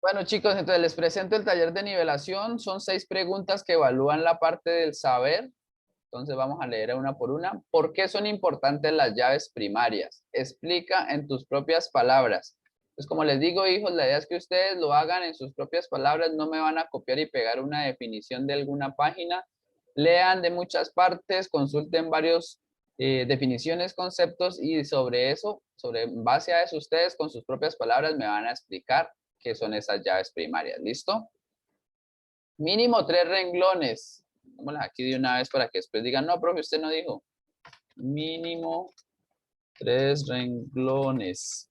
Bueno, chicos, entonces les presento el taller de nivelación. Son 6 preguntas que evalúan la parte del saber. Entonces vamos a leer una por una. ¿Por qué son importantes las llaves primarias? Explica en tus propias palabras. Pues como les digo, hijos, la idea es que ustedes lo hagan en sus propias palabras. No me van a copiar y pegar una definición de alguna página. Lean de muchas partes, consulten varios definiciones, conceptos y sobre eso, en base a eso, ustedes con sus propias palabras me van a explicar qué son esas llaves primarias. ¿Listo? Mínimo 3 renglones. Vámonos aquí de una vez para que después digan, no, profe, usted no dijo. Mínimo 3 renglones.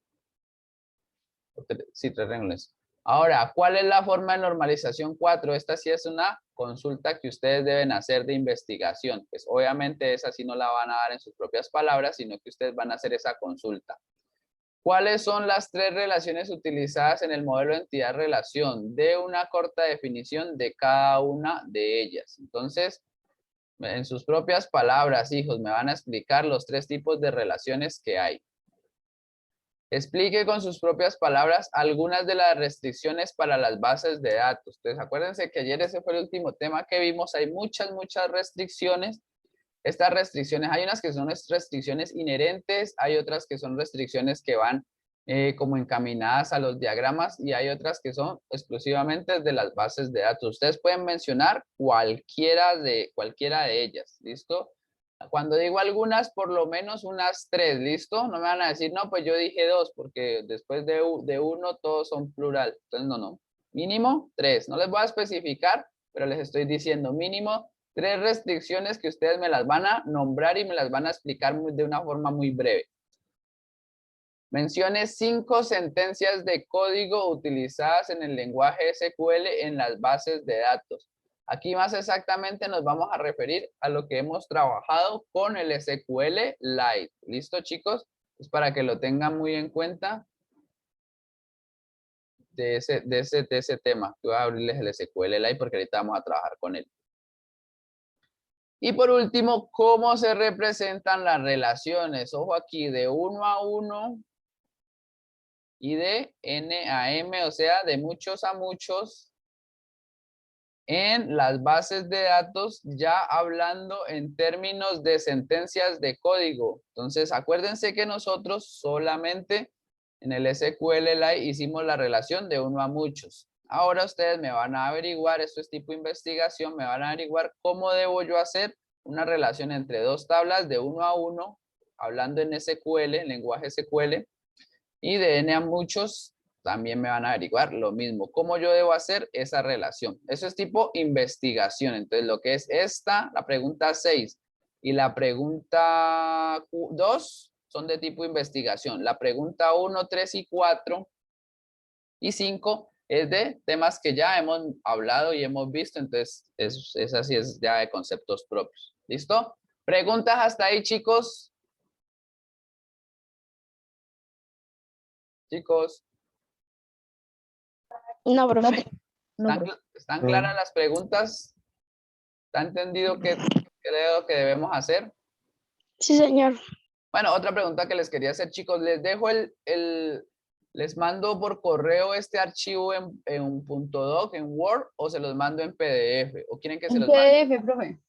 Sí, 3 renglones. Ahora, ¿cuál es la forma de normalización 4? Esta sí es una consulta que ustedes deben hacer de investigación. Pues obviamente esa sí no la van a dar en sus propias palabras, sino que ustedes van a hacer esa consulta. ¿Cuáles son las 3 relaciones utilizadas en el modelo de entidad-relación? De una corta definición de cada una de ellas. Entonces, en sus propias palabras, hijos, me van a explicar los 3 tipos de relaciones que hay. Explique con sus propias palabras algunas de las restricciones para las bases de datos. Entonces, acuérdense que ayer ese fue el último tema que vimos. Hay muchas restricciones. Estas restricciones, hay unas que son restricciones inherentes, hay otras que son restricciones que van como encaminadas a los diagramas y hay otras que son exclusivamente de las bases de datos. Ustedes pueden mencionar cualquiera de ellas, ¿listo? Cuando digo algunas, por lo menos unas 3, ¿listo? No me van a decir, no, pues yo dije 2, porque después de uno todos son plural. Entonces, no. Mínimo 3. No les voy a especificar, pero les estoy diciendo mínimo 3 restricciones que ustedes me las van a nombrar y me las van a explicar de una forma muy breve. Mencione 5 sentencias de código utilizadas en el lenguaje SQL en las bases de datos. Aquí más exactamente nos vamos a referir a lo que hemos trabajado con el SQLite. ¿Listo, chicos? Es para que lo tengan muy en cuenta de ese tema. Voy a abrirles el SQLite porque ahorita vamos a trabajar con él. Y por último, ¿cómo se representan las relaciones? Ojo aquí, de 1 a 1 y de N a M, o sea, de muchos a muchos en las bases de datos, ya hablando en términos de sentencias de código. Entonces, acuérdense que nosotros solamente en el SQLite hicimos la relación de 1 a muchos. Ahora ustedes me van a averiguar, esto es tipo investigación, me van a averiguar cómo debo yo hacer una relación entre 2 tablas de 1 a 1, hablando en SQL, en lenguaje SQL, y de N a muchos, también me van a averiguar lo mismo. ¿Cómo yo debo hacer esa relación? Eso es tipo investigación. Entonces, lo que es esta, la pregunta 6 y la pregunta 2 son de tipo investigación. La pregunta 1, 3 y 4 y 5 es de temas que ya hemos hablado y hemos visto. Entonces, es así, es ya de conceptos propios. ¿Listo? ¿Preguntas hasta ahí, chicos? Chicos. No, profe. ¿Están claras las preguntas? ¿Está entendido qué creo que debemos hacer? Sí, señor. Bueno, otra pregunta que les quería hacer, chicos. Les dejo les mando por correo este archivo en un .doc, en Word, o se los mando en PDF. ¿O quieren que se los mande? PDF, profe.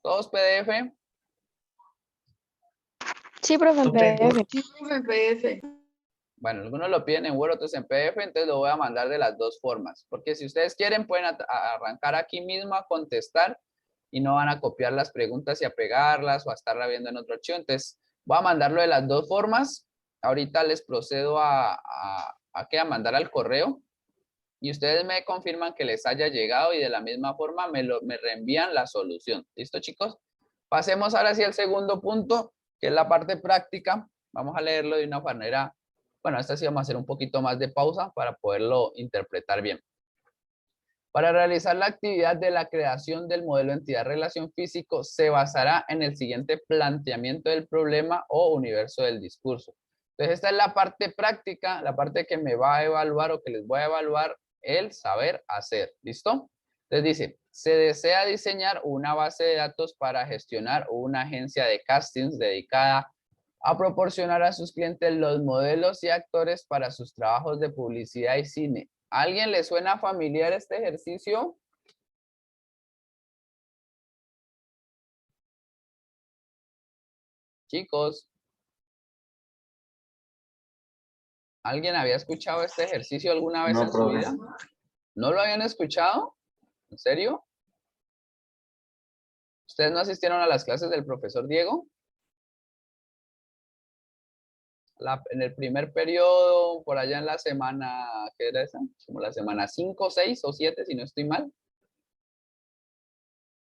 ¿Todos PDF? Sí, profe, en PDF. Sí, profe, PDF. Bueno, algunos lo piden en Word, otros en PDF, entonces lo voy a mandar de las dos formas. Porque si ustedes quieren, pueden arrancar aquí mismo a contestar y no van a copiar las preguntas y a pegarlas o a estarla viendo en otro archivo. Entonces, voy a mandarlo de las dos formas. Ahorita les procedo a mandar al correo y ustedes me confirman que les haya llegado y de la misma forma me reenvían la solución. ¿Listo, chicos? Pasemos ahora sí al segundo punto, que es la parte práctica. Vamos a leerlo de una manera. Bueno, esta sí vamos a hacer un poquito más de pausa para poderlo interpretar bien. Para realizar la actividad de la creación del modelo entidad-relación físico, se basará en el siguiente planteamiento del problema o universo del discurso. Entonces, esta es la parte práctica, la parte que me va a evaluar o que les voy a evaluar el saber hacer. ¿Listo? Entonces dice, se desea diseñar una base de datos para gestionar una agencia de castings dedicada a proporcionar a sus clientes los modelos y actores para sus trabajos de publicidad y cine. ¿A alguien le suena familiar este ejercicio? Chicos, ¿alguien había escuchado este ejercicio alguna vez No, en su profe. vida? ¿No lo habían escuchado? ¿En serio? ¿Ustedes no asistieron a las clases del profesor Diego? En el primer periodo, por allá en la semana, ¿qué era esa? Como la semana 5, 6 o 7, si no estoy mal.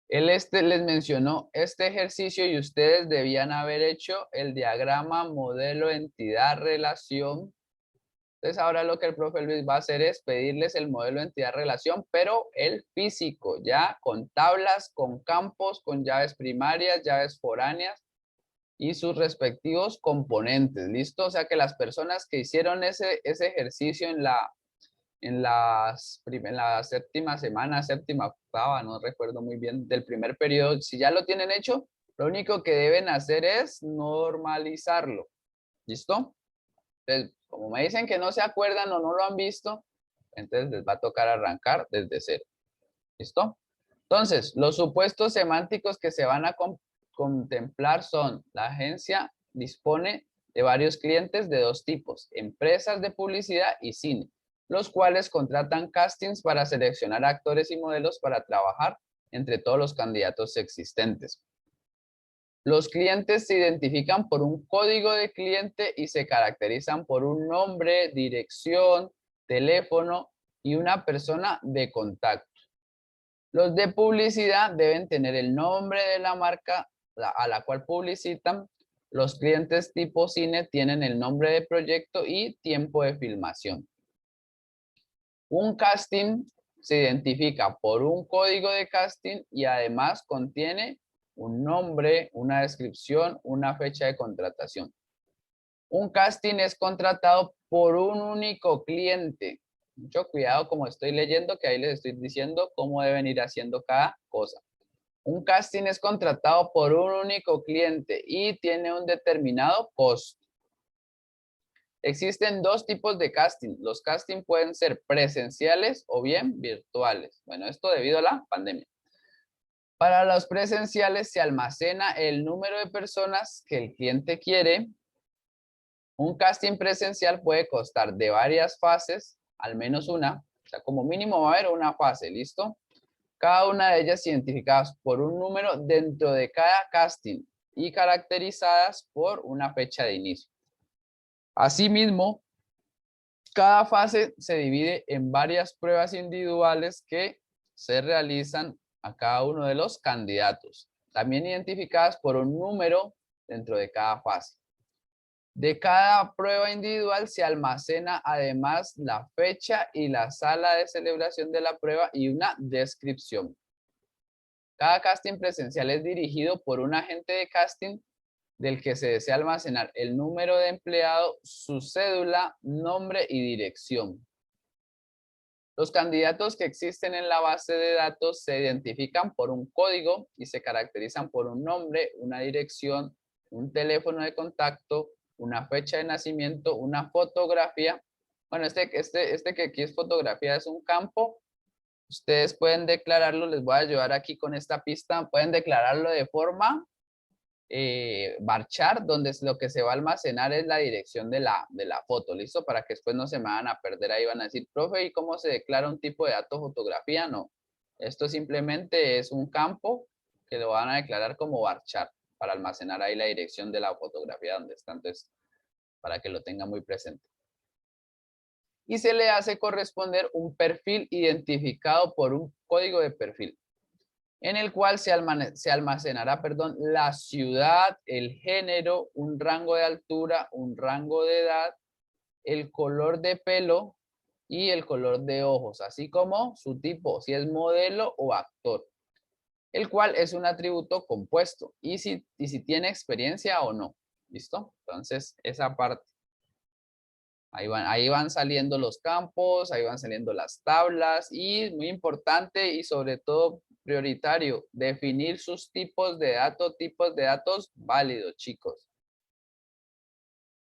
Él les mencionó este ejercicio y ustedes debían haber hecho el diagrama modelo entidad relación. Entonces ahora lo que el profe Luis va a hacer es pedirles el modelo entidad relación, pero el físico, ya con tablas, con campos, con llaves primarias, llaves foráneas y sus respectivos componentes, ¿listo? O sea que las personas que hicieron ese ejercicio en la séptima semana, séptima, octava, no recuerdo muy bien, del primer periodo, si ya lo tienen hecho, lo único que deben hacer es normalizarlo, ¿listo? Entonces, como me dicen que no se acuerdan o no lo han visto, entonces les va a tocar arrancar desde cero, ¿listo? Entonces, los supuestos semánticos que se van a contemplar son: la agencia dispone de varios clientes de dos tipos: empresas de publicidad y cine, los cuales contratan castings para seleccionar actores y modelos para trabajar entre todos los candidatos existentes. Los clientes se identifican por un código de cliente y se caracterizan por un nombre, dirección, teléfono y una persona de contacto. Los de publicidad deben tener el nombre de la marca a la cual publicitan. Los clientes tipo cine tienen el nombre de proyecto y tiempo de filmación. Un casting se identifica por un código de casting y además contiene un nombre, una descripción, una fecha de contratación. Un casting es contratado por un único cliente. Mucho cuidado como estoy leyendo, que ahí les estoy diciendo cómo deben ir haciendo cada cosa. Un casting es contratado por un único cliente y tiene un determinado costo. Existen dos tipos de casting. Los casting pueden ser presenciales o bien virtuales. Bueno, esto debido a la pandemia. Para los presenciales se almacena el número de personas que el cliente quiere. Un casting presencial puede constar de varias fases, al menos una. O sea, como mínimo va a haber una fase, ¿listo? Cada una de ellas identificadas por un número dentro de cada casting y caracterizadas por una fecha de inicio. Asimismo, cada fase se divide en varias pruebas individuales que se realizan a cada uno de los candidatos, también identificadas por un número dentro de cada fase. De cada prueba individual se almacena además la fecha y la sala de celebración de la prueba y una descripción. Cada casting presencial es dirigido por un agente de casting del que se desea almacenar el número de empleado, su cédula, nombre y dirección. Los candidatos que existen en la base de datos se identifican por un código y se caracterizan por un nombre, una dirección, un teléfono de contacto, una fecha de nacimiento, una fotografía. Bueno, este que aquí es fotografía es un campo. Ustedes pueden declararlo, les voy a ayudar aquí con esta pista, pueden declararlo de forma varchar, donde lo que se va a almacenar es la dirección de la foto, ¿listo? Para que después no se me van a perder ahí, van a decir, profe, ¿y cómo se declara un tipo de dato fotografía? No, esto simplemente es un campo que lo van a declarar como varchar, para almacenar ahí la dirección de la fotografía donde está, entonces, para que lo tenga muy presente. Y se le hace corresponder un perfil identificado por un código de perfil, en el cual se almacenará, la ciudad, el género, un rango de altura, un rango de edad, el color de pelo y el color de ojos, así como su tipo, si es modelo o actor, el cual es un atributo compuesto y si tiene experiencia o no. ¿Listo? Entonces, esa parte. Ahí van saliendo los campos, ahí van saliendo las tablas y muy importante y sobre todo prioritario, definir sus tipos de datos válidos, chicos.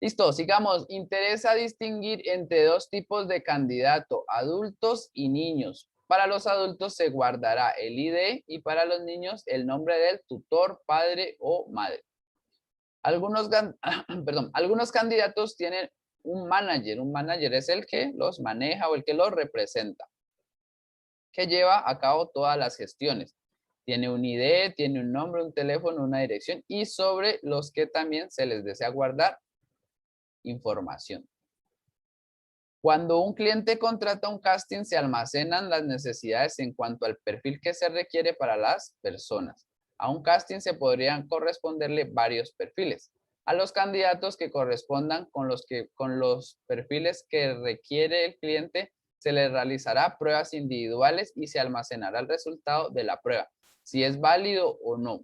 Listo, sigamos. Interesa distinguir entre dos tipos de candidato, adultos y niños. Para los adultos se guardará el ID y para los niños el nombre del tutor, padre o madre. Algunos, algunos candidatos tienen un manager. Un manager es el que los maneja o el que los representa, que lleva a cabo todas las gestiones. Tiene un ID, tiene un nombre, un teléfono, una dirección y sobre los que también se les desea guardar información. Cuando un cliente contrata un casting, se almacenan las necesidades en cuanto al perfil que se requiere para las personas. A un casting se podrían corresponderle varios perfiles. A los candidatos que correspondan con los perfiles que requiere el cliente, se les realizará pruebas individuales y se almacenará el resultado de la prueba, si es válido o no.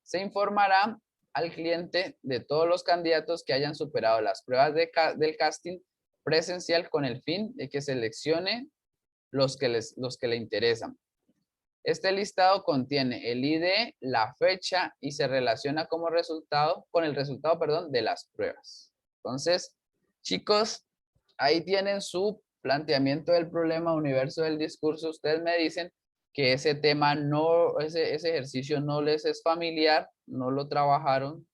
Se informará al cliente de todos los candidatos que hayan superado las pruebas del casting presencial con el fin de que seleccione los que le interesan. Este listado contiene el ID, la fecha y se relaciona como resultado, con el resultado, perdón, de las pruebas. Entonces, chicos, ahí tienen su planteamiento del problema universo del discurso. Ustedes me dicen que ese tema no, ese ejercicio no les es familiar, no lo trabajaron.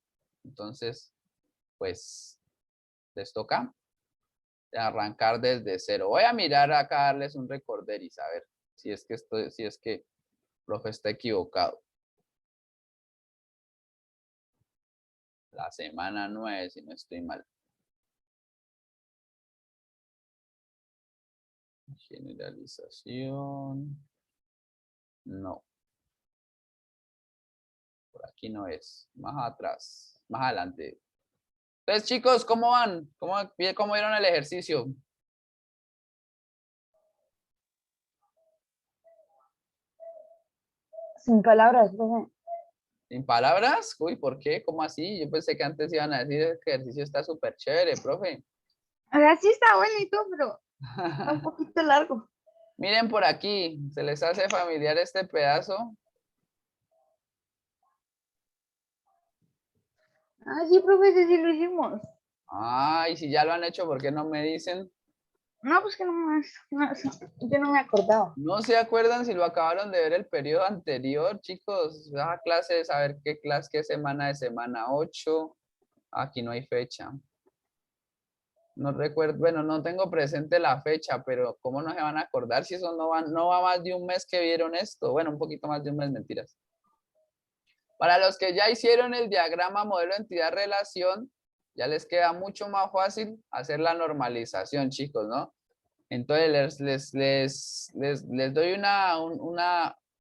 Entonces, pues, les toca arrancar desde cero. Voy a mirar acá, darles un recorder y saber si es que el profe está equivocado. La semana 9, si no estoy mal. Generalización. No. Por aquí no es. Más atrás. Más adelante. Entonces, chicos, ¿cómo van? ¿Cómo vieron el ejercicio? Sin palabras, profe. ¿Sin palabras? Uy, ¿por qué? ¿Cómo así? Yo pensé que antes iban a decir que el ejercicio está súper chévere, profe. Ahora sí está bueno y todo, pero está un poquito largo. Miren por aquí, ¿se les hace familiar este pedazo? Ah, sí, profe, ese sí lo hicimos. Ay, si ya lo han hecho, ¿por qué no me dicen? No, pues que no más. No, yo no me acordaba. ¿No se acuerdan si lo acabaron de ver el periodo anterior, chicos? Esa clase de saber qué clase, qué semana de semana 8. Aquí no hay fecha. No recuerdo, bueno, no tengo presente la fecha, pero ¿cómo no se van a acordar si eso no va más de un mes que vieron esto? Bueno, un poquito más de un mes, mentiras. Para los que ya hicieron el diagrama modelo entidad-relación, ya les queda mucho más fácil hacer la normalización, chicos, ¿no? Entonces les doy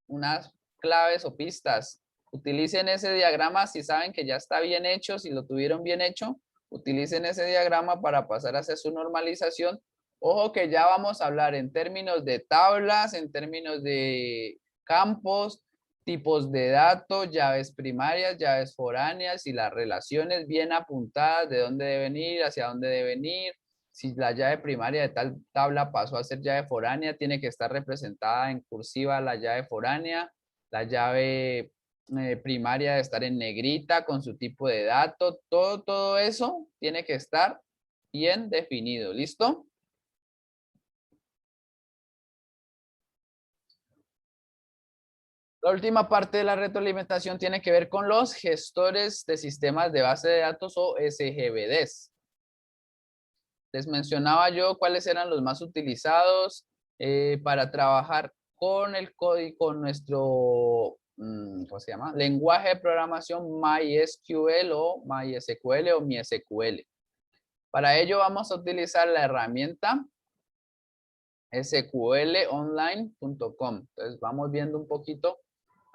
unas claves o pistas. Utilicen ese diagrama si saben que ya está bien hecho, si lo tuvieron bien hecho, utilicen ese diagrama para pasar a hacer su normalización. Ojo que ya vamos a hablar en términos de tablas, en términos de campos, tipos de datos, llaves primarias, llaves foráneas y las relaciones bien apuntadas de dónde deben ir, hacia dónde deben ir. Si la llave primaria de tal tabla pasó a ser llave foránea, tiene que estar representada en cursiva la llave foránea. La llave primaria debe estar en negrita con su tipo de dato. Todo eso tiene que estar bien definido. ¿Listo? La última parte de la retroalimentación tiene que ver con los gestores de sistemas de base de datos o SGBDs. Les mencionaba yo cuáles eran los más utilizados para trabajar con el código, con nuestro, ¿cómo se llama? Lenguaje de programación MySQL o MySQL o MySQL. Para ello vamos a utilizar la herramienta sqlonline.com. Entonces vamos viendo un poquito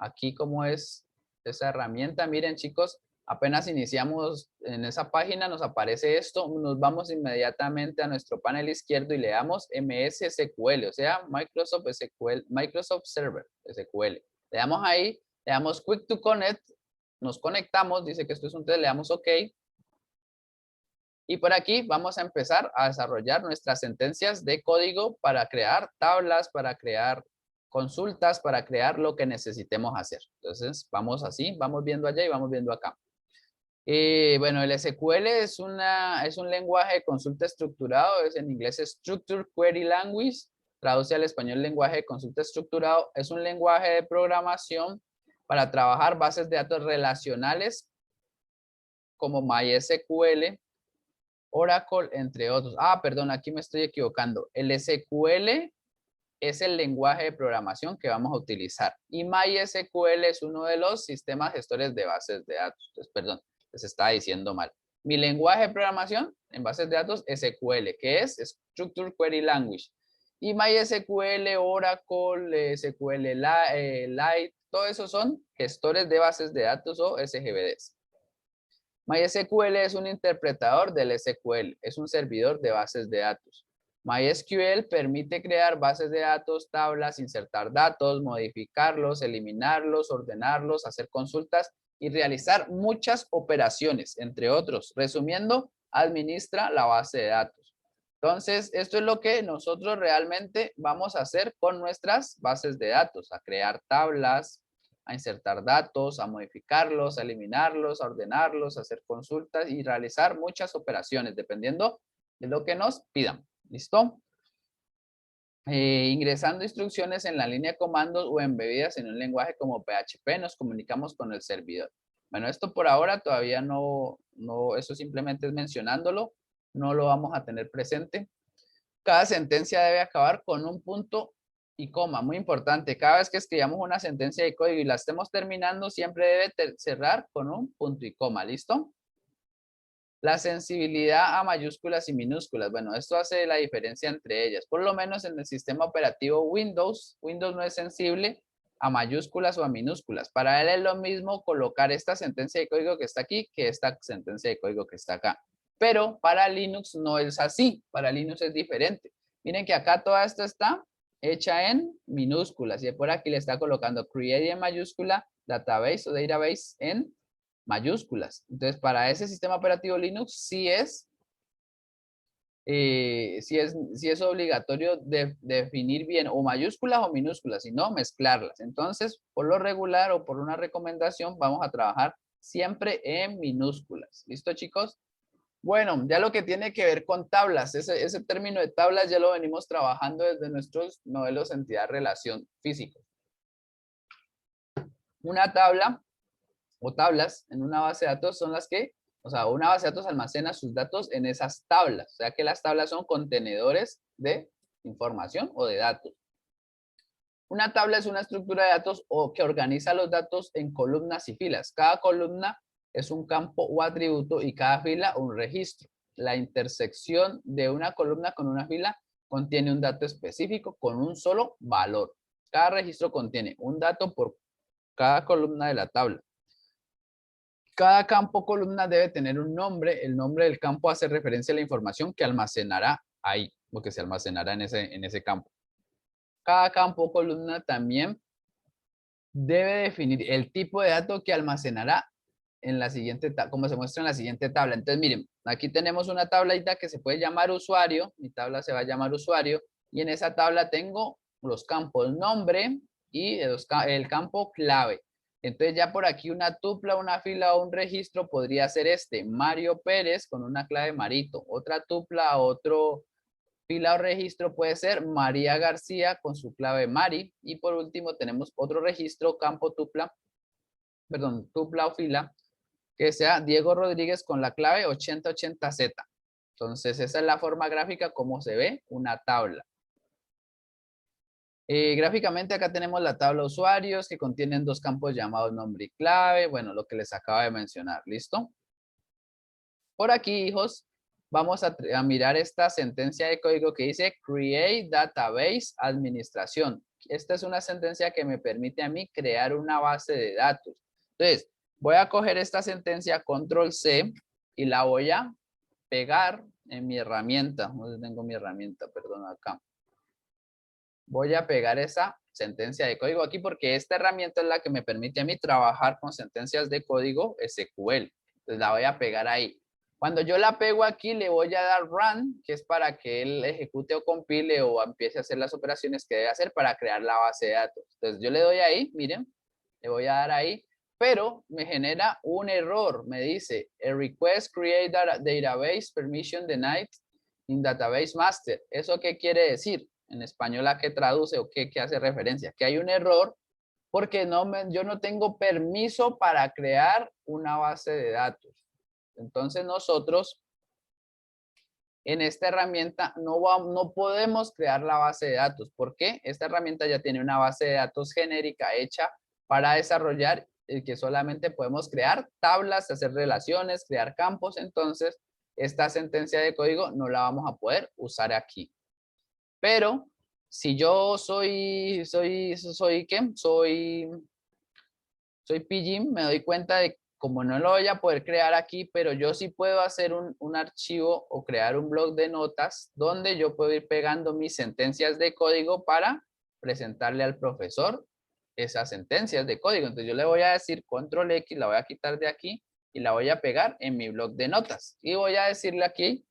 aquí cómo es esa herramienta. Miren, chicos, apenas iniciamos en esa página, nos aparece esto, nos vamos inmediatamente a nuestro panel izquierdo y le damos MS SQL, o sea, Microsoft SQL, Microsoft Server SQL. Le damos ahí, le damos Quick to Connect, nos conectamos, dice que esto es un test, le damos OK. Y por aquí vamos a empezar a desarrollar nuestras sentencias de código para crear tablas, para crear consultas, para crear lo que necesitemos hacer. Entonces, vamos así, vamos viendo allá y vamos viendo acá. Bueno, el SQL es un lenguaje de consulta estructurado, es en inglés Structured Query Language, traduce al español lenguaje de consulta estructurado, es un lenguaje de programación para trabajar bases de datos relacionales como MySQL, Oracle, entre otros. Ah, perdón, aquí me estoy equivocando. El SQL es el lenguaje de programación que vamos a utilizar. Y MySQL es uno de los sistemas gestores de bases de datos. Entonces, perdón, les estaba diciendo mal. Mi lenguaje de programación en bases de datos SQL, que es Structured Query Language. Y MySQL, Oracle, SQLite, todo eso son gestores de bases de datos o SGBDs. MySQL es un interpretador del SQL, es un servidor de bases de datos. MySQL permite crear bases de datos, tablas, insertar datos, modificarlos, eliminarlos, ordenarlos, hacer consultas y realizar muchas operaciones, entre otros. Resumiendo, administra la base de datos. Entonces, esto es lo que nosotros realmente vamos a hacer con nuestras bases de datos, a crear tablas, a insertar datos, a modificarlos, a eliminarlos, a ordenarlos, a hacer consultas y realizar muchas operaciones, dependiendo de lo que nos pidan. ¿Listo? Ingresando instrucciones en la línea de comandos o embebidas en un lenguaje como PHP, nos comunicamos con el servidor. Bueno, esto por ahora todavía no, eso simplemente es mencionándolo, no lo vamos a tener presente. Cada sentencia debe acabar con un punto y coma, muy importante. Cada vez que escribamos una sentencia de código y la estemos terminando, siempre debe cerrar con un punto y coma, ¿listo? La sensibilidad a mayúsculas y minúsculas. Bueno, esto hace la diferencia entre ellas. Por lo menos en el sistema operativo Windows, Windows no es sensible a mayúsculas o a minúsculas. Para él es lo mismo colocar esta sentencia de código que está aquí que esta sentencia de código que está acá. Pero para Linux no es así. Para Linux es diferente. Miren que acá toda esta está hecha en minúsculas. Y por aquí le está colocando create en mayúscula, database o database en mayúsculas. Entonces, para ese sistema operativo Linux sí es obligatorio definir bien o mayúsculas o minúsculas, y no mezclarlas. Entonces, por lo regular o por una recomendación, vamos a trabajar siempre en minúsculas. ¿Listo, chicos? Bueno, ya lo que tiene que ver con tablas, ese término de tablas ya lo venimos trabajando desde nuestros modelos entidad-relación físicos. Una tabla o tablas en una base de datos son las que, o sea, una base de datos almacena sus datos en esas tablas. O sea que las tablas son contenedores de información o de datos. Una tabla es una estructura de datos o que organiza los datos en columnas y filas. Cada columna es un campo o atributo y cada fila un registro. La intersección de una columna con una fila contiene un dato específico con un solo valor. Cada registro contiene un dato por cada columna de la tabla. Cada campo o columna debe tener un nombre. El nombre del campo hace referencia a la información que almacenará ahí, o que se almacenará en ese campo. Cada campo o columna también debe definir el tipo de dato que almacenará en la siguiente, como se muestra en la siguiente tabla. Entonces, miren, aquí tenemos una tablita que se puede llamar usuario. Mi tabla se va a llamar usuario. Y en esa tabla tengo los campos nombre y el campo clave. Entonces ya por aquí una tupla, una fila o un registro podría ser este, Mario Pérez con una clave Marito. Otra tupla, otro fila o registro puede ser María García con su clave Mari. Y por último tenemos otro registro, campo tupla, perdón, tupla o fila, que sea Diego Rodríguez con la clave 8080Z. Entonces esa es la forma gráfica como se ve una tabla. Gráficamente acá tenemos la tabla usuarios que contienen dos campos llamados nombre y clave. Bueno, lo que les acabo de mencionar. ¿Listo? Por aquí, hijos, vamos a mirar esta sentencia de código que dice Create Database Administración. Esta es una sentencia que me permite a mí crear una base de datos. Entonces, voy a coger esta sentencia, Control C, y la voy a pegar en mi herramienta. No tengo mi herramienta, perdón, acá. Voy a pegar esa sentencia de código aquí porque esta herramienta es la que me permite a mí trabajar con sentencias de código SQL. Entonces la voy a pegar ahí. Cuando yo la pego aquí, le voy a dar run, que es para que él ejecute o compile o empiece a hacer las operaciones que debe hacer para crear la base de datos. Entonces yo le doy ahí, miren, le voy a dar ahí. pero me genera un error. Me dice, a request create database permission denied in database master. ¿Eso qué quiere decir? En español, ¿a qué traduce o qué hace referencia? Que hay un error porque yo no tengo permiso para crear una base de datos. Entonces nosotros en esta herramienta no podemos crear la base de datos. ¿Por qué? Esta herramienta ya tiene una base de datos genérica hecha para desarrollar que solamente podemos crear tablas, hacer relaciones, crear campos. Entonces, esta sentencia de código no la vamos a poder usar aquí. Pero si yo soy Pidgin, me doy cuenta de como no lo voy a poder crear aquí, pero yo sí puedo hacer un archivo o crear un blog de notas donde yo puedo ir pegando mis sentencias de código para presentarle al profesor esas sentencias de código. Entonces yo le voy a decir control X, la voy a quitar de aquí y la voy a pegar en mi blog de notas. Y voy a decirle aquí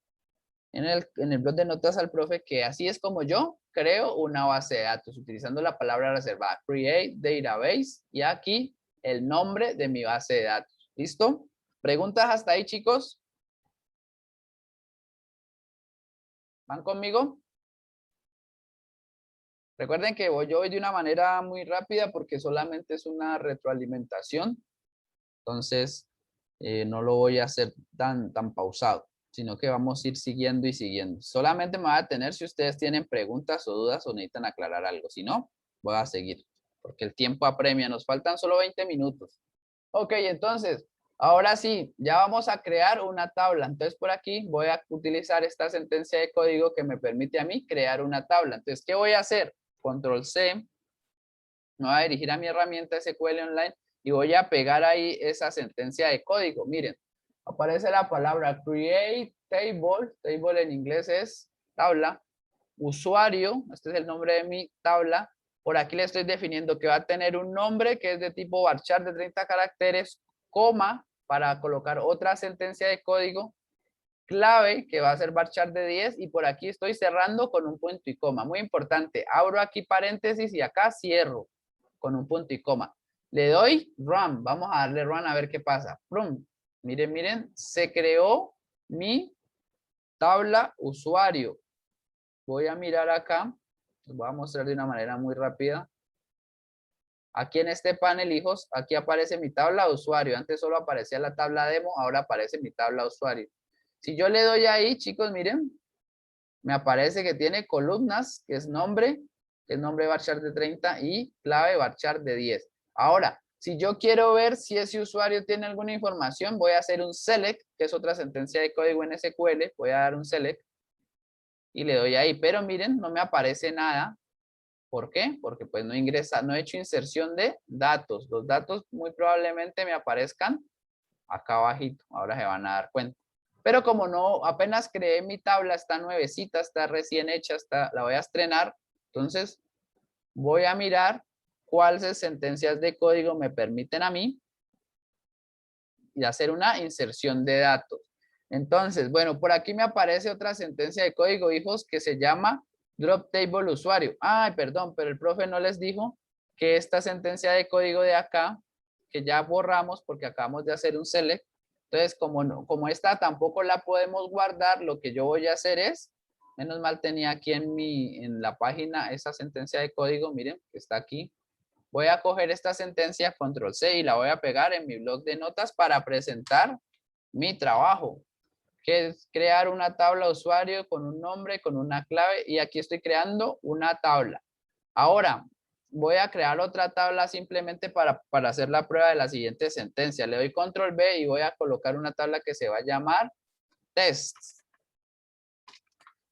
en el blog de notas al profe que así es como yo creo una base de datos utilizando la palabra reservada, create database, y aquí el nombre de mi base de datos. ¿Listo? ¿Preguntas hasta ahí, chicos? ¿Van conmigo? Recuerden que yo voy de una manera muy rápida porque solamente es una retroalimentación. Entonces, no lo voy a hacer tan pausado, sino que vamos a ir siguiendo y siguiendo. Solamente me voy a detener si ustedes tienen preguntas o dudas o necesitan aclarar algo. Si no, voy a seguir porque el tiempo apremia. Nos faltan solo 20 minutos. Ok, entonces, ahora sí, ya vamos a crear una tabla. Entonces, por aquí voy a utilizar esta sentencia de código que me permite a mí crear una tabla. Entonces, ¿qué voy a hacer? Control C, me voy a dirigir a mi herramienta SQL Online y voy a pegar ahí esa sentencia de código. Miren, aparece la palabra create table. Table en inglés es tabla. Usuario, este es el nombre de mi tabla. Por aquí le estoy definiendo que va a tener un nombre que es de tipo varchar de 30 caracteres, coma, para colocar otra sentencia de código, clave, que va a ser varchar de 10, y por aquí estoy cerrando con un punto y coma. Muy importante, abro aquí paréntesis y acá cierro con un punto y coma. Le doy run, vamos a darle run a ver qué pasa. Run. Miren, miren, se creó mi tabla usuario. Voy a mirar acá, les voy a mostrar de una manera muy rápida. Aquí en este panel, hijos, aquí aparece mi tabla de usuario. Antes solo aparecía la tabla demo, ahora aparece mi tabla de usuario. Si yo le doy ahí, chicos, miren, me aparece que tiene columnas, que es nombre varchar de 30 y clave varchar de 10. Ahora, si yo quiero ver si ese usuario tiene alguna información, voy a hacer un select, que es otra sentencia de código en SQL. Voy a dar un select y le doy ahí, pero miren, no me aparece nada. ¿Por qué? Porque pues no he hecho inserción de datos. Los datos muy probablemente me aparezcan acá abajito. Ahora se van a dar cuenta. Pero como no, apenas creé mi tabla, está nuevecita, está recién hecha, la voy a estrenar. Entonces voy a mirar cuáles sentencias de código me permiten a mí y hacer una inserción de datos. Entonces, bueno, por aquí me aparece otra sentencia de código, hijos, que se llama drop table usuario. Ay, perdón, pero el profe no les dijo que esta sentencia de código de acá, que ya borramos porque acabamos de hacer un select, entonces como esta tampoco la podemos guardar, lo que yo voy a hacer es, menos mal tenía aquí en la página esa sentencia de código, miren, que está aquí. Voy a coger esta sentencia, control C, y la voy a pegar en mi blog de notas para presentar mi trabajo, que es crear una tabla de usuario con un nombre, con una clave, y aquí estoy creando una tabla. Ahora, voy a crear otra tabla simplemente para hacer la prueba de la siguiente sentencia. Le doy control B y voy a colocar una tabla que se va a llamar test,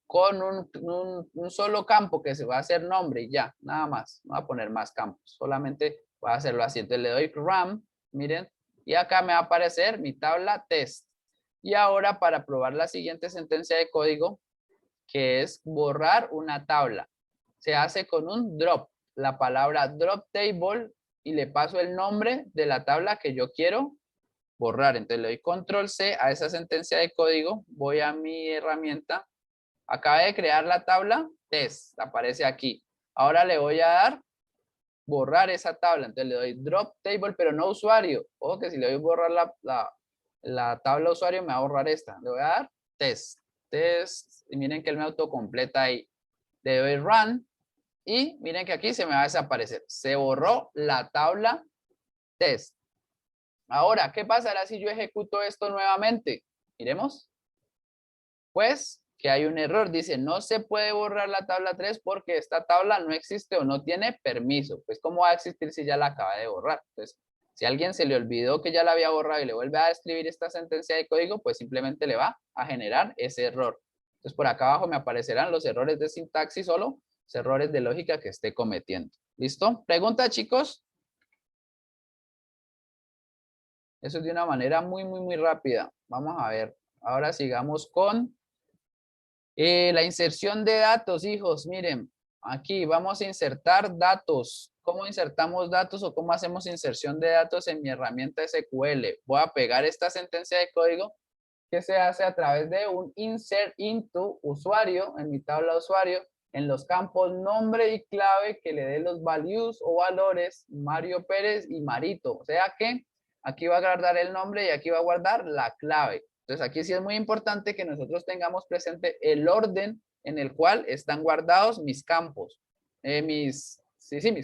con un solo campo que se va a hacer nombre y ya, nada más. No voy a poner más campos, solamente voy a hacerlo así. Entonces le doy run, miren, y acá me va a aparecer mi tabla test. Y ahora para probar la siguiente sentencia de código, que es borrar una tabla, se hace con un drop, la palabra drop table, y le paso el nombre de la tabla que yo quiero borrar. Entonces le doy control C a esa sentencia de código, voy a mi herramienta. Acabé de crear la tabla test, aparece aquí. Ahora le voy a dar borrar esa tabla. Entonces le doy drop table, pero no usuario. Ojo que si le doy borrar la tabla usuario, me va a borrar esta. Le voy a dar test. Y miren que él me autocompleta ahí. Le doy run. Y miren que aquí se me va a desaparecer. Se borró la tabla test. Ahora, ¿qué pasará si yo ejecuto esto nuevamente? Miremos. Pues que hay un error. Dice, no se puede borrar la tabla 3 porque esta tabla no existe o no tiene permiso. Pues, ¿cómo va a existir si ya la acaba de borrar? Entonces, si a alguien se le olvidó que ya la había borrado y le vuelve a escribir esta sentencia de código, pues simplemente le va a generar ese error. Entonces, por acá abajo me aparecerán los errores de sintaxis solo, los errores de lógica que esté cometiendo. ¿Listo? ¿Pregunta, chicos? Eso es de una manera muy rápida. Vamos a ver. Ahora sigamos con la inserción de datos, hijos. Miren, aquí vamos a insertar datos. ¿Cómo insertamos datos o cómo hacemos inserción de datos en mi herramienta SQL? Voy a pegar esta sentencia de código que se hace a través de un insert into usuario, en mi tabla usuario, en los campos nombre y clave que le dé los values o valores Mario Pérez y Marito. O sea que aquí va a guardar el nombre y aquí va a guardar la clave. Entonces aquí sí es muy importante que nosotros tengamos presente el orden en el cual están guardados mis campos. Mis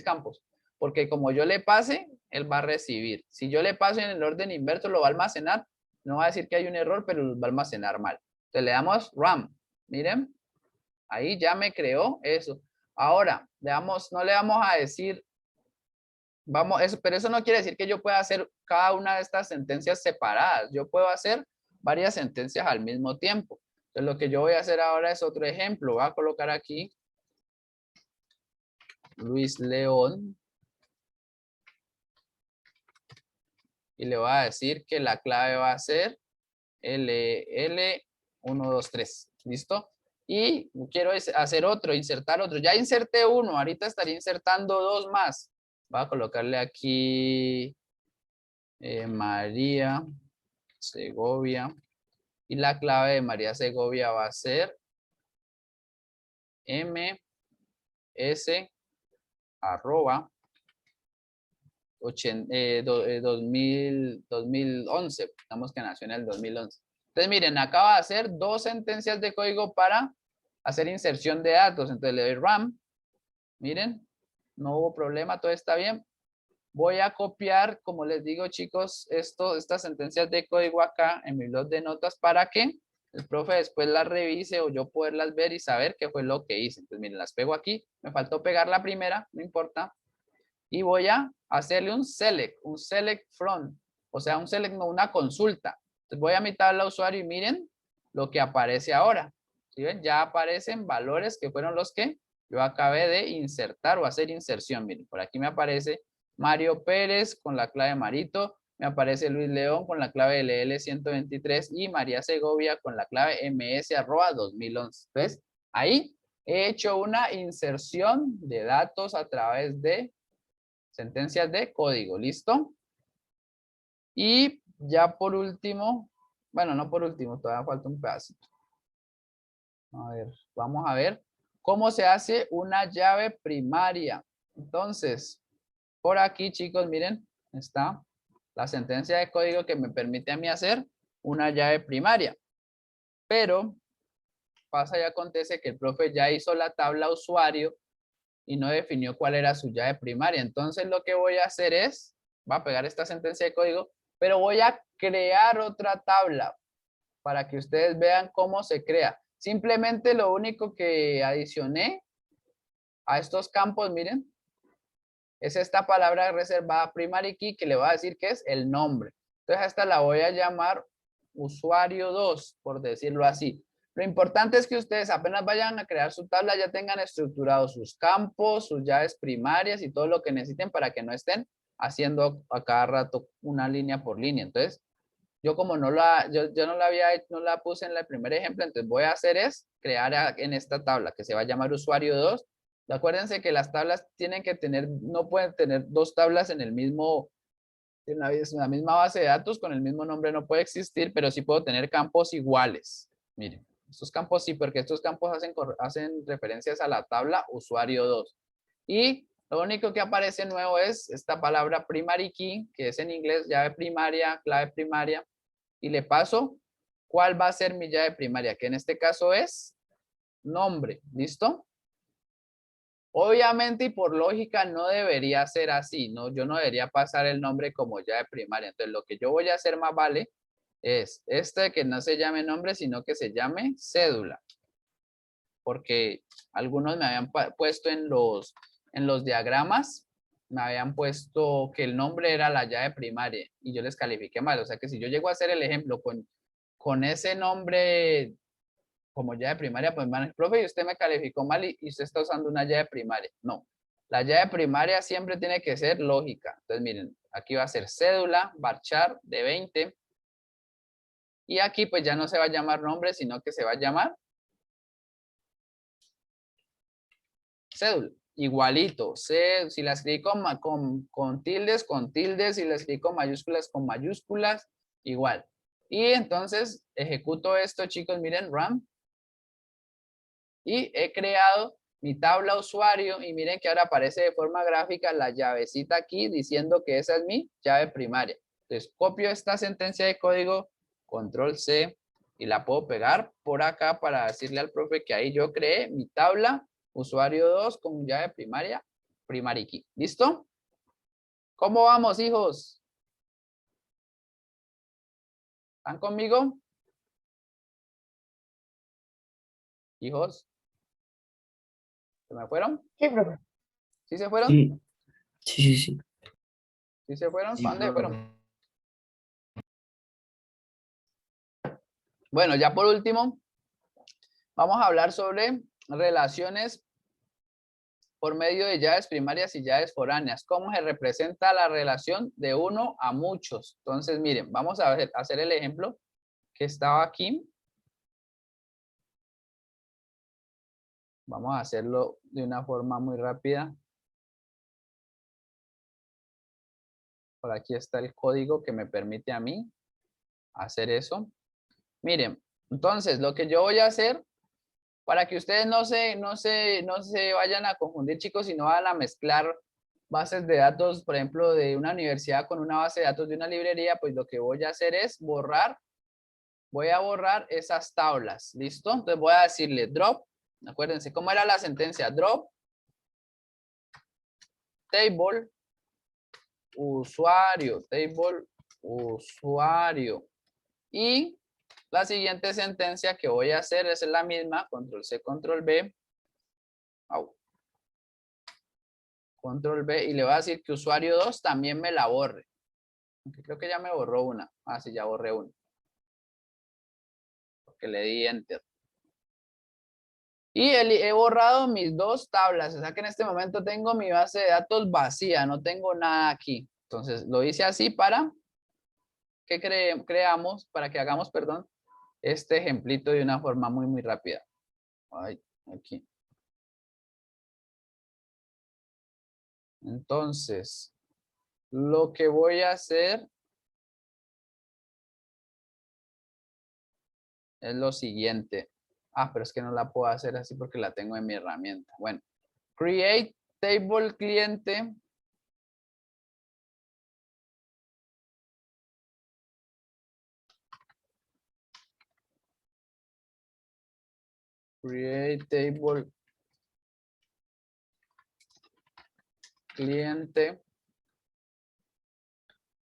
campos. Porque como yo le pase, él va a recibir. Si yo le paso en el orden inverso, lo va a almacenar. No va a decir que hay un error, pero lo va a almacenar mal. Entonces le damos run. Miren, ahí ya me creó eso. Ahora, no le vamos a decir, pero eso no quiere decir que yo pueda hacer cada una de estas sentencias separadas. Yo puedo hacer varias sentencias al mismo tiempo. Entonces lo que yo voy a hacer ahora es otro ejemplo. Voy a colocar aquí Luis León. Y le voy a decir que la clave va a ser LL123. ¿Listo? Y quiero hacer otro, insertar otro. Ya inserté uno, ahorita estaría insertando dos más. Voy a colocarle aquí María Segovia. Y la clave de María Segovia va a ser ms@2011. Estamos que nació en el 2011. Entonces, miren, acaba de hacer dos sentencias de código para hacer inserción de datos. Entonces le doy run. Miren, no hubo problema, todo está bien. Voy a copiar, como les digo, chicos, estas sentencias de código acá en mi blog de notas para que el profe después las revise o yo poderlas ver y saber qué fue lo que hice. Entonces, miren, las pego aquí. Me faltó pegar la primera, no importa. Y voy a hacerle un select from, o sea, un select, no, una consulta. Entonces voy a mi tabla usuario y miren lo que aparece ahora. ¿Sí ven? Ya aparecen valores que fueron los que yo acabé de insertar o hacer inserción. Miren, por aquí me aparece Mario Pérez con la clave Marito, me aparece Luis León con la clave LL123 y María Segovia con la clave ms@2011. Entonces, ahí he hecho una inserción de datos a través de sentencias de código, ¿listo? Y ya por último, bueno, no por último, todavía falta un pedacito. A ver, vamos a ver cómo se hace una llave primaria. Entonces, por aquí, chicos, miren, está la sentencia de código que me permite a mí hacer una llave primaria. Pero pasa y acontece que el profe ya hizo la tabla usuario y no definió cuál era su llave primaria. Entonces lo que voy a hacer es, voy a pegar esta sentencia de código, pero voy a crear otra tabla para que ustedes vean cómo se crea. Simplemente lo único que adicioné a estos campos, miren, es esta palabra reservada primary key que le va a decir que es el nombre. Entonces esta la voy a llamar usuario 2, por decirlo así. Lo importante es que ustedes apenas vayan a crear su tabla ya tengan estructurados sus campos, sus llaves primarias y todo lo que necesiten para que no estén haciendo a cada rato una línea por línea. Entonces, yo como no la puse en el primer ejemplo, entonces voy a hacer es crear en esta tabla que se va a llamar usuario 2. Acuérdense que las tablas tienen que tener, no pueden tener dos tablas en el mismo, en la misma base de datos con el mismo nombre no puede existir, pero sí puedo tener campos iguales. Miren, estos campos sí, porque estos campos hacen referencias a la tabla usuario 2. Y Lo único que aparece nuevo es esta palabra primary key, que es en inglés llave primaria, clave primaria. Y le paso cuál va a ser mi llave primaria, que en este caso es nombre. ¿Listo? Obviamente y por lógica no debería ser así, ¿no? Yo no debería pasar el nombre como llave primaria. Entonces lo que yo voy a hacer más vale es que no se llame nombre, sino que se llame cédula. Porque algunos me habían puesto en los diagramas, me habían puesto que el nombre era la llave primaria y yo les califiqué mal. O sea que si yo llego a hacer el ejemplo con ese nombre como llave primaria, pues van, profe, y usted me calificó mal y usted está usando una llave primaria. No, la llave primaria siempre tiene que ser lógica. Entonces miren, aquí va a ser cédula, varchar de 20. Y aquí pues ya no se va a llamar nombre, sino que se va a llamar cédula. Igualito, si la escribí con tildes, si la escribí con mayúsculas, igual. Y entonces ejecuto esto, chicos, miren, run. Y he creado mi tabla usuario y miren que ahora aparece de forma gráfica la llavecita aquí diciendo que esa es mi llave primaria. Entonces copio esta sentencia de código, control C, y la puedo pegar por acá para decirle al profe que ahí yo creé mi tabla usuario 2 con llave primaria, primary key. ¿Listo? ¿Cómo vamos, hijos? ¿Están conmigo? Hijos, ¿se me fueron? Sí, profe. ¿Sí se fueron? Sí, sí, sí, sí. ¿Sí se fueron? Sí, ¿Para dónde profe. fueron? Bueno, ya por último, vamos a hablar sobre relaciones por medio de llaves primarias y llaves foráneas. ¿Cómo se representa la relación de uno a muchos? Entonces, miren, vamos a hacer el ejemplo que estaba aquí. Vamos a hacerlo de una forma muy rápida. Por aquí está el código que me permite a mí hacer eso. Miren, entonces lo que yo voy a hacer para que ustedes no se vayan a confundir, chicos, y no van a mezclar bases de datos, por ejemplo, de una universidad con una base de datos de una librería, pues lo que voy a hacer es voy a borrar esas tablas, ¿listo? Entonces voy a decirle drop, acuérdense, ¿cómo era la sentencia? Drop, table, usuario, y la siguiente sentencia que voy a hacer es la misma, control C, control B, control B, y le voy a decir que usuario 2 también me la borre. Aunque creo que ya me borró una. Ah, sí, ya borré una. Porque le di enter. Y he borrado mis dos tablas. O sea que en este momento tengo mi base de datos vacía. No tengo nada aquí. Entonces lo hice así para que para que hagamos, perdón, este ejemplito de una forma muy, muy rápida. Ay, aquí. Entonces, lo que voy a hacer es lo siguiente. Ah, pero es que no la puedo hacer así porque la tengo en mi herramienta. Bueno, create table cliente. Create table cliente.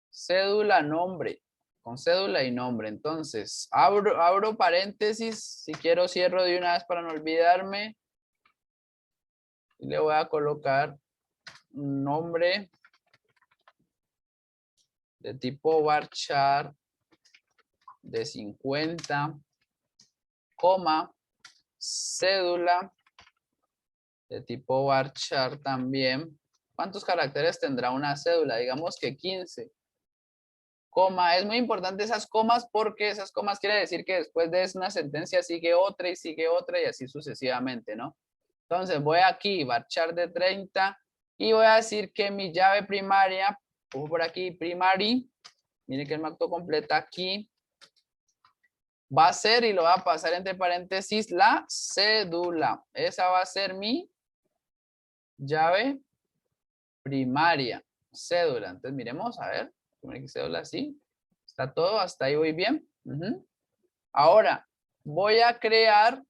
Cédula, nombre. Con cédula y nombre. Entonces, abro paréntesis. Si quiero cierro de una vez para no olvidarme. Y le voy a colocar un nombre de tipo varchar de 50, coma, cédula de tipo varchar también. ¿Cuántos caracteres tendrá una cédula? Digamos que 15. Coma, es muy importante esas comas porque esas comas quiere decir que después de una sentencia sigue otra y así sucesivamente, ¿no? Entonces voy aquí, varchar de 30 y voy a decir que mi llave primaria, pongo por aquí primary, miren que el acto completa aquí, va a ser, y lo voy a pasar entre paréntesis, la cédula. Esa va a ser mi llave primaria, cédula. Entonces miremos, a ver, primaria y cédula, sí. Está todo, hasta ahí voy bien. Ahora, voy a crear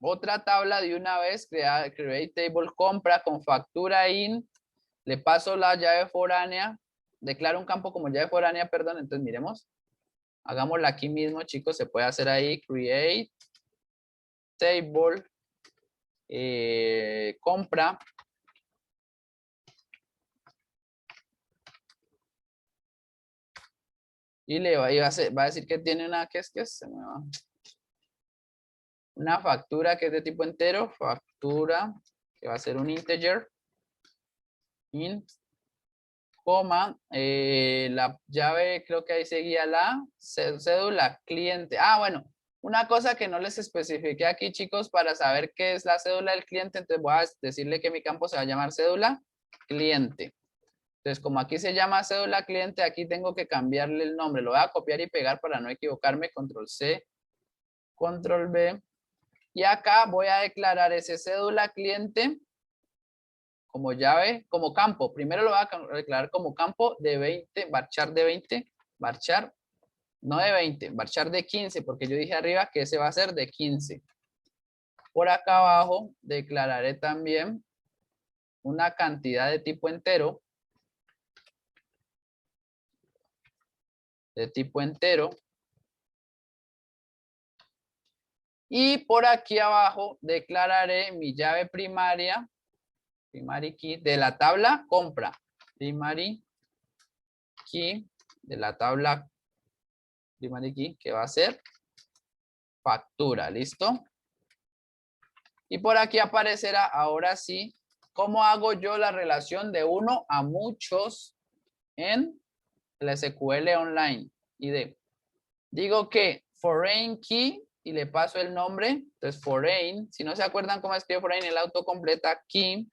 otra tabla de una vez, create table compra con factura in, le paso la llave foránea, declaro un campo como llave foránea, perdón, entonces miremos, hagámosla aquí mismo, chicos, se puede hacer ahí, create table, compra, y le va a decir que tiene una, ¿qué es? Se me va. Una factura que es de tipo entero, factura, que va a ser un integer, int, coma, la llave, creo que ahí seguía la cédula cliente. Ah, bueno, una cosa que no les especifiqué aquí, chicos, para saber qué es la cédula del cliente, entonces voy a decirle que mi campo se va a llamar cédula cliente. Entonces, como aquí se llama cédula cliente, aquí tengo que cambiarle el nombre. Lo voy a copiar y pegar para no equivocarme. Control C, Control V. Y acá voy a declarar ese cédula cliente como llave, como campo. Primero lo voy a declarar como campo de 20, varchar de 20, varchar, no de 20, varchar de 15, porque yo dije arriba que ese va a ser de 15. Por acá abajo declararé también una cantidad de tipo entero, y por aquí abajo declararé mi llave primaria, primary key, de la tabla compra, primary key de la tabla primary key, que va a ser factura, ¿listo? Y por aquí aparecerá ahora sí cómo hago yo la relación de uno a muchos en el SQL Online ID. Digo que foreign key y le paso el nombre. Entonces foreign, si no se acuerdan cómo escribe foreign, el autocompleta key.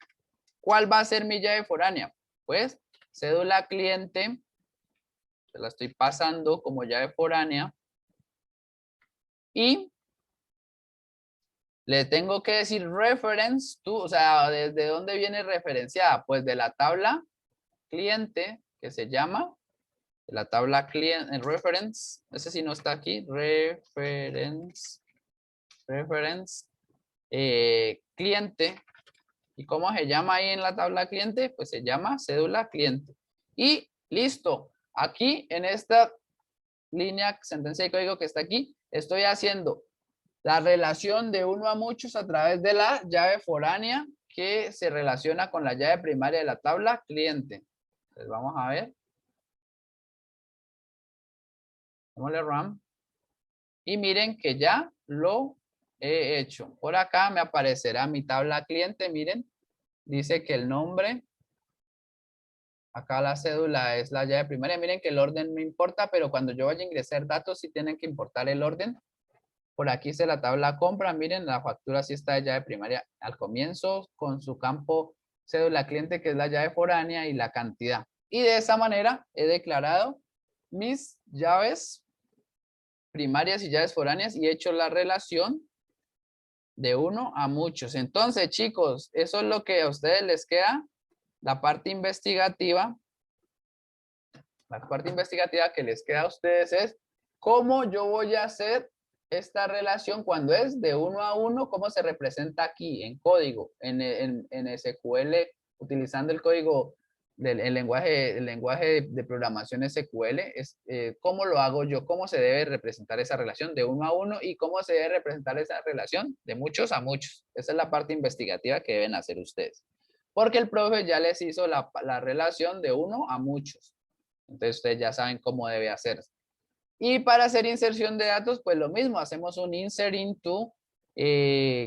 ¿Cuál va a ser mi llave foránea? Pues cédula cliente, se la estoy pasando como llave foránea. Y le tengo que decir reference to, o sea, ¿desde dónde viene referenciada? Pues de la tabla cliente, que se llama, de la tabla cliente, reference, ese sí no está aquí, reference, cliente. ¿Y cómo se llama ahí en la tabla cliente? Pues se llama cédula cliente. Y listo, aquí en esta línea, sentencia de código que está aquí, estoy haciendo la relación de uno a muchos a través de la llave foránea que se relaciona con la llave primaria de la tabla cliente. Entonces vamos a ver. Démosle run. Y miren que ya lo he hecho. Por acá me aparecerá mi tabla cliente. Miren, dice que el nombre, acá la cédula es la llave primaria. Miren que el orden no importa, pero cuando yo vaya a ingresar datos sí tienen que importar el orden. Por aquí está la tabla compra. Miren, la factura sí está de llave primaria al comienzo con su campo cédula cliente, que es la llave foránea, y la cantidad. Y de esa manera he declarado mis llaves primarias y llaves foráneas y he hecho la relación de uno a muchos. Entonces, chicos, eso es lo que a ustedes les queda, la parte investigativa. La parte investigativa que les queda a ustedes es cómo yo voy a hacer esta relación cuando es de uno a uno, cómo se representa aquí en código, en SQL, utilizando el código del lenguaje de programación SQL, cómo lo hago yo, cómo se debe representar esa relación de uno a uno y cómo se debe representar esa relación de muchos a muchos. Esa es la parte investigativa que deben hacer ustedes. Porque el profe ya les hizo la relación de uno a muchos. Entonces ustedes ya saben cómo debe hacerse. Y para hacer inserción de datos, pues lo mismo, hacemos un insert into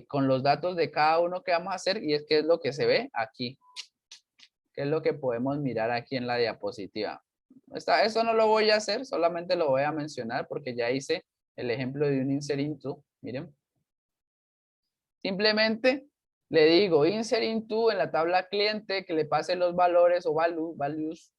con los datos de cada uno que vamos a hacer y es que es lo que se ve aquí. Que es lo que podemos mirar aquí en la diapositiva. Eso no lo voy a hacer, solamente lo voy a mencionar porque ya hice el ejemplo de un insert into. Miren. Simplemente le digo insert into en la tabla cliente que le pase los valores o values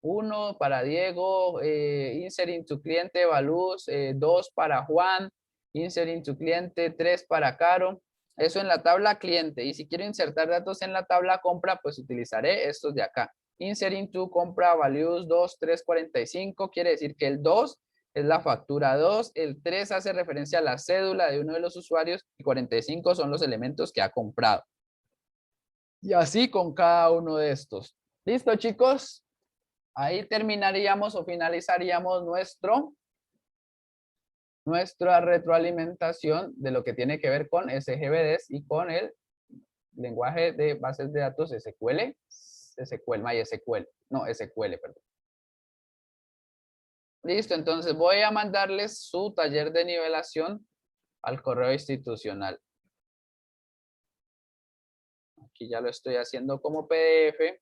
1 para Diego, insert into cliente, values, 2 para Juan, insert into cliente, 3 para Caro. Eso en la tabla cliente. Y si quiero insertar datos en la tabla compra, pues utilizaré estos de acá. Insert into compra values 2345. Quiere decir que el 2 es la factura 2. El 3 hace referencia a la cédula de uno de los usuarios. Y 45 son los elementos que ha comprado. Y así con cada uno de estos. ¿Listo, chicos? Ahí terminaríamos o finalizaríamos nuestra retroalimentación de lo que tiene que ver con SGBDs y con el lenguaje de bases de datos SQL, MySQL, no, SQL, perdón. Listo, entonces voy a mandarles su taller de nivelación al correo institucional. Aquí ya lo estoy haciendo como PDF.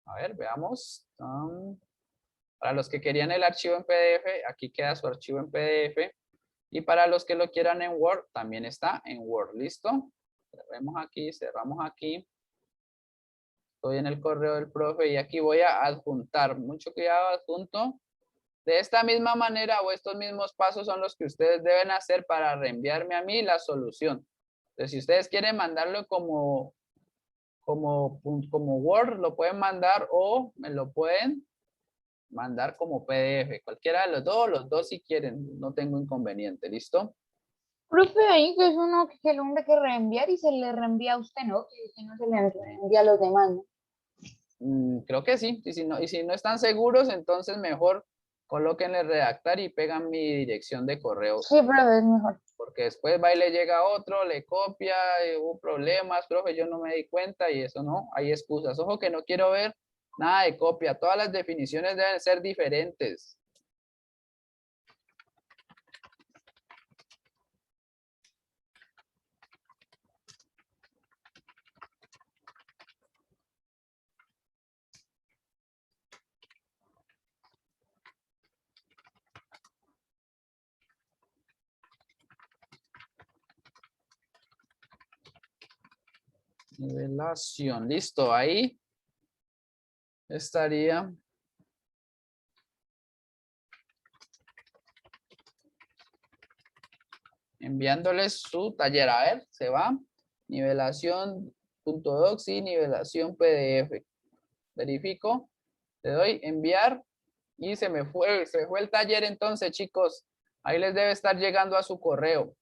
A ver, veamos. Para los que querían el archivo en PDF, aquí queda su archivo en PDF. Y para los que lo quieran en Word, también está en Word. ¿Listo? Cerremos aquí, cerramos aquí. Estoy en el correo del profe y aquí voy a adjuntar. Mucho cuidado, adjunto. De esta misma manera o estos mismos pasos son los que ustedes deben hacer para reenviarme a mí la solución. Entonces, si ustedes quieren mandarlo como Word, lo pueden mandar o me lo pueden mandar como PDF. Cualquiera de los dos si quieren, no tengo inconveniente. ¿Listo? Profe, ahí que es uno que el hombre que reenviar y se le reenvía a usted, ¿no? Que no se le reenvía a los demás, ¿no? Creo que sí. Y si no están seguros, entonces mejor colóquenle redactar y pegan mi dirección de correo. Sí, profe, es mejor. Porque después va y le llega otro, le copia, hubo problemas, profe, yo no me di cuenta y eso no, hay excusas. Ojo que no quiero ver nada de copia. Todas las definiciones deben ser diferentes. Nivelación, listo, ahí estaría. Enviándoles su taller. A ver, se va. Nivelación.docs y nivelación PDF. Verifico. Le doy enviar y se fue el taller entonces, chicos. Ahí les debe estar llegando a su correo.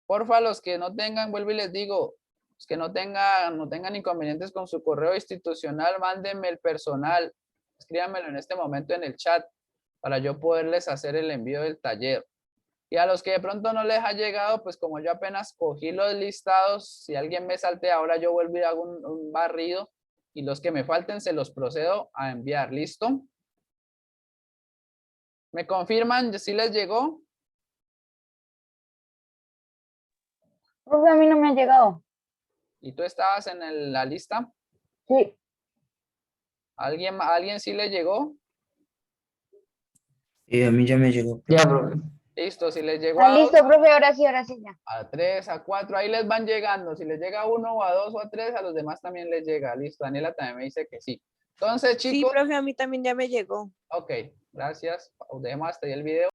Porfa, los que no tengan, vuelvo y les digo, los que no tengan inconvenientes con su correo institucional, mándenme el personal. Escríbanmelo en este momento en el chat para yo poderles hacer el envío del taller. Y a los que de pronto no les ha llegado, pues como yo apenas cogí los listados, si alguien me salte ahora, yo vuelvo y hago un barrido. Y los que me falten se los procedo a enviar. ¿Listo? ¿Me confirman si les llegó? Profe, a mí no me ha llegado. ¿Y tú estabas en la lista? Sí. ¿Alguien sí le llegó? A mí ya me llegó. Ya, profe. Listo, si les llegó Ah, a 2, listo, profe, ahora sí ya. a 3, a 4, ahí les van llegando. Si les llega a 1 o a 2 o a 3, a los demás también les llega. Listo, Daniela también me dice que sí. Entonces, Sí, chicos. profe, a mí también ya me llegó. Ok, gracias. Dejemos hasta ahí el video.